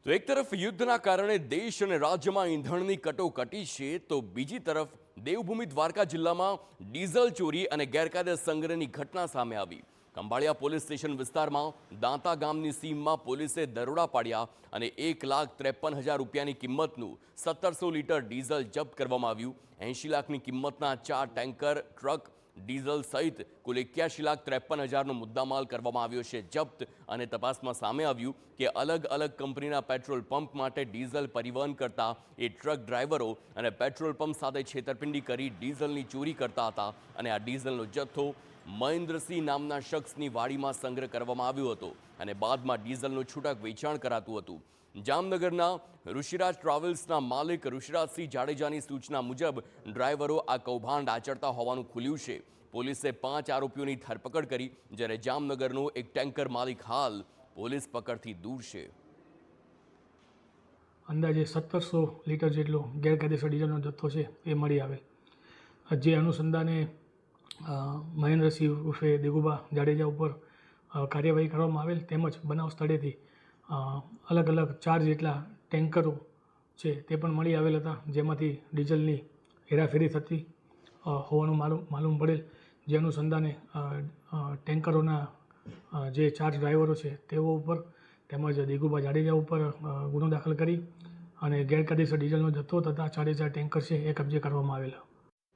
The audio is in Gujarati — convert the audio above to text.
તો એક તરફ યુદ્ધના કારણે દેશ અને રાજ્યમાં ઈંધણની કટોકટી છે, તો બીજી તરફ દેવભૂમિ દ્વારકા જિલ્લામાં ડીઝલ ચોરી અને ગેરકાયદે સંગ્રહની ઘટના સામે આવી। ખંભાળિયા પોલીસ સ્ટેશન વિસ્તારમાં દાંતા ગામની સીમમાં પોલીસે દરોડા પાડ્યા અને 1,53,000 રૂપિયાની કિંમતનું 1700 લીટર ડીઝલ જપ્ત કરવામાં આવ્યું। 80 લાખની કિંમતના 4 ટેન્કર, ટ્રક, ડીઝલ સહિત કુલ 81,53,000નો મુદ્દામાલ કરવામાં આવ્યો છે જપ્ત। અને તપાસમાં સામે આવ્યું કે અલગ અલગ કંપનીના પેટ્રોલ પંપ માટે ડીઝલ પરિવહન કરતા એ ટ્રક ડ્રાઈવરો અને પેટ્રોલ પંપ સાથે છેતરપિંડી કરી ડીઝલની ચોરી કરતા હતા અને આ ડીઝલનો જથ્થો મહેન્દ્રસિંહ નામના શખ્સની વાડીમાં સંગ્રહ કરવામાં આવ્યો હતો અને બાદમાં ડીઝલનું છૂટક વેચાણ કરાતું હતું। જામનગરના ઋષિરાજ ટ્રાવેલ્સના માલિક ઋષિરાજસિંહ જાડેજાની સૂચના મુજબ ડ્રાઈવરો આ કૌભાંડ આચરતા હોવાનું ખુલ્યું છે। પોલીસે 5 આરોપીઓની ધરપકડ કરી, જ્યારે જામનગરનો એક ટેન્કર માલિક હાલ પોલીસ પકડથી દૂર છે। અંદાજે 1700 લીટર જેટલો ગેરકાયદેસર ડીઝલનો જથ્થો છે એ મળી આવેલ, જે અનુસંધાને મહેન્દ્રસિંહ ઉર્ફે દેગુબા જાડેજા ઉપર કાર્યવાહી કરવામાં આવેલ। તેમજ બનાવ સ્થળેથી અલગ અલગ 4 જેટલા ટેન્કરો છે તે પણ મળી આવેલ હતા, જેમાંથી ડીઝલની હેરાફેરી થતી હોવાનું માલુમ પડેલ। જે અનુસંધાને ટેન્કરોના જે 4 ડ્રાઈવરો છે તેઓ ઉપર તેમજ દેગુબા જાડેજા ઉપર ગુનો દાખલ કરી અને ગેરકાયદેસર ડીઝલનો જથ્થો તથા 4 ટેન્કર છે એ કબજે કરવામાં આવેલા।